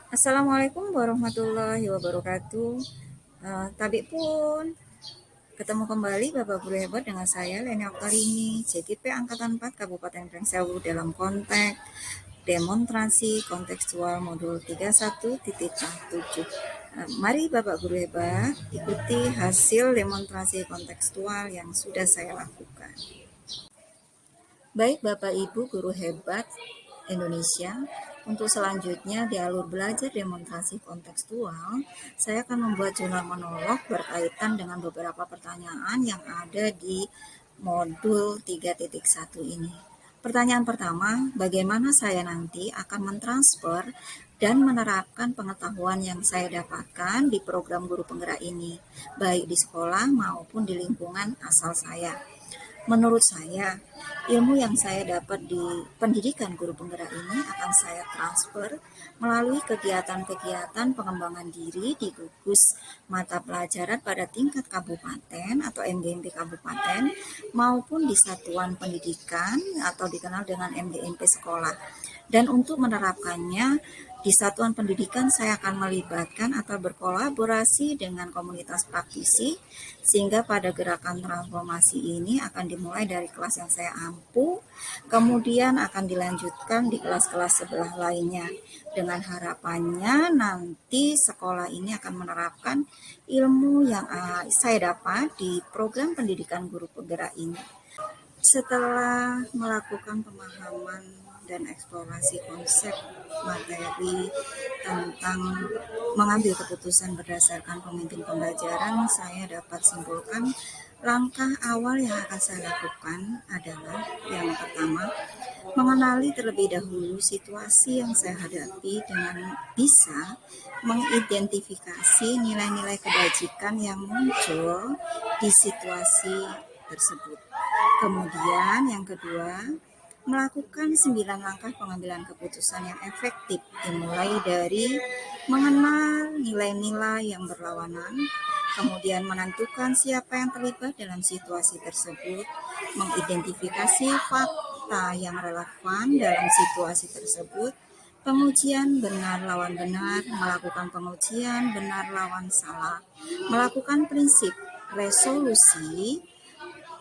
Assalamualaikum warahmatullahi wabarakatuh. Tabik pun ketemu kembali Bapak Guru Hebat dengan saya Leni Oktarini, CGP Angkatan 4 Kabupaten Pringsewu dalam konteks demonstrasi kontekstual modul 31.7. Mari Bapak Guru Hebat ikuti hasil demonstrasi kontekstual yang sudah saya lakukan. Baik Bapak Ibu Guru Hebat Indonesia, untuk selanjutnya di alur belajar demonstrasi kontekstual, saya akan membuat jurnal monolog berkaitan dengan beberapa pertanyaan yang ada di modul 3.1 ini. Pertanyaan pertama, bagaimana saya nanti akan mentransfer dan menerapkan pengetahuan yang saya dapatkan di program guru penggerak ini, baik di sekolah maupun di lingkungan asal saya. Menurut saya, ilmu yang saya dapat di pendidikan guru penggerak ini akan saya transfer melalui kegiatan-kegiatan pengembangan diri di gugus mata pelajaran pada tingkat kabupaten atau MGMP kabupaten maupun di satuan pendidikan atau dikenal dengan MGMP sekolah. Dan untuk menerapkannya di satuan pendidikan saya akan melibatkan atau berkolaborasi dengan komunitas praktisi sehingga pada gerakan transformasi ini akan dimulai dari kelas yang saya ampu, kemudian akan dilanjutkan di kelas-kelas sebelah lainnya. Dengan harapannya nanti sekolah ini akan menerapkan ilmu yang saya dapat di program pendidikan guru penggerak ini. Setelah melakukan pemahaman dan eksplorasi konsep materi tentang mengambil keputusan berdasarkan pemimpin pembelajaran, saya dapat simpulkan langkah awal yang akan saya lakukan adalah yang pertama, mengenali terlebih dahulu situasi yang saya hadapi dengan bisa mengidentifikasi nilai-nilai kebajikan yang muncul di situasi tersebut. Kemudian yang kedua, melakukan 9 langkah pengambilan keputusan yang efektif, dimulai dari mengenal nilai-nilai yang berlawanan, kemudian menentukan siapa yang terlibat dalam situasi tersebut, mengidentifikasi fakta yang relevan dalam situasi tersebut, pengujian benar lawan benar, melakukan pengujian benar lawan salah, melakukan prinsip resolusi,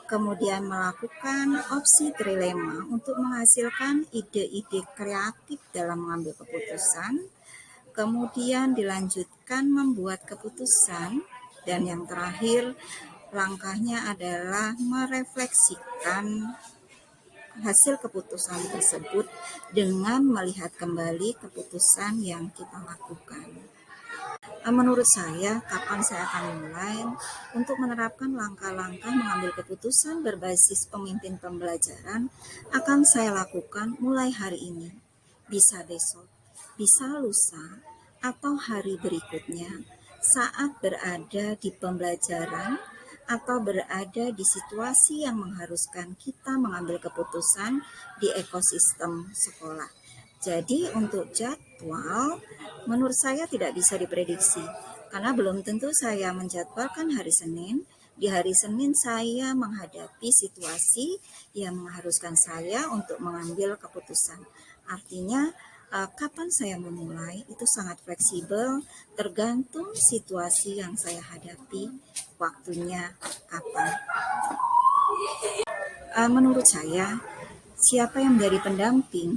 kemudian melakukan opsi trilema untuk menghasilkan ide-ide kreatif dalam mengambil keputusan, kemudian dilanjutkan membuat keputusan, dan yang terakhir langkahnya adalah merefleksikan hasil keputusan tersebut dengan melihat kembali keputusan yang kita lakukan. Menurut saya, kapan saya akan mulai untuk menerapkan langkah-langkah mengambil keputusan berbasis pemimpin pembelajaran akan saya lakukan mulai hari ini, bisa besok, bisa lusa, atau hari berikutnya saat berada di pembelajaran atau berada di situasi yang mengharuskan kita mengambil keputusan di ekosistem sekolah. Jadi untuk jadwal, menurut saya tidak bisa diprediksi, karena belum tentu saya menjadwalkan hari Senin. Di hari Senin saya menghadapi situasi yang mengharuskan saya untuk mengambil keputusan. Artinya, kapan saya memulai itu sangat fleksibel, tergantung situasi yang saya hadapi, waktunya kapan. Menurut saya, siapa yang menjadi pendamping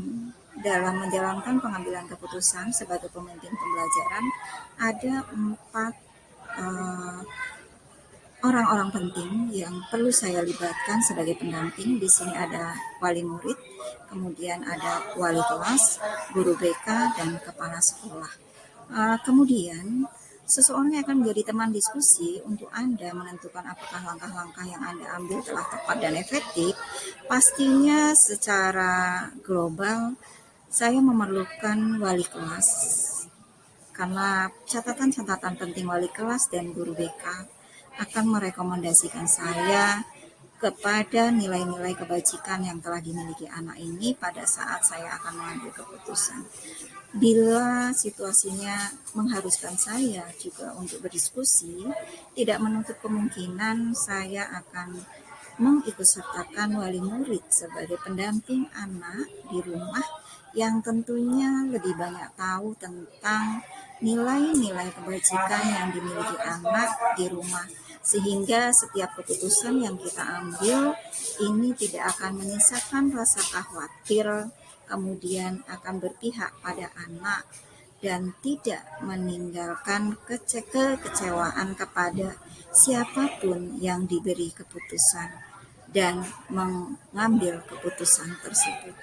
dalam menjalankan pengambilan keputusan sebagai pemimpin pembelajaran, ada 4 orang-orang penting yang perlu saya libatkan sebagai pendamping. Di sini ada wali murid, kemudian ada wali kelas, guru BK, dan kepala sekolah. Kemudian seseorang yang akan menjadi teman diskusi untuk Anda menentukan apakah langkah-langkah yang Anda ambil telah tepat dan efektif. Pastinya secara global saya memerlukan wali kelas, karena catatan-catatan penting wali kelas dan guru BK akan merekomendasikan saya kepada nilai-nilai kebajikan yang telah dimiliki anak ini pada saat saya akan mengambil keputusan. Bila situasinya mengharuskan saya juga untuk berdiskusi, tidak menutup kemungkinan saya akan mengikutsertakan wali murid sebagai pendamping anak di rumah yang tentunya lebih banyak tahu tentang nilai-nilai kebajikan yang dimiliki anak di rumah, sehingga setiap keputusan yang kita ambil ini tidak akan menyisakan rasa khawatir, kemudian akan berpihak pada anak dan tidak meninggalkan kekecewaan kepada siapapun yang diberi keputusan dan mengambil keputusan tersebut.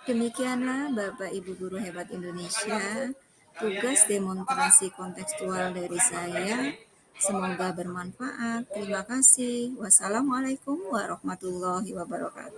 Demikianlah Bapak Ibu Guru Hebat Indonesia, tugas demonstrasi kontekstual dari saya. Semoga bermanfaat. Terima kasih. Wassalamualaikum warahmatullahi wabarakatuh.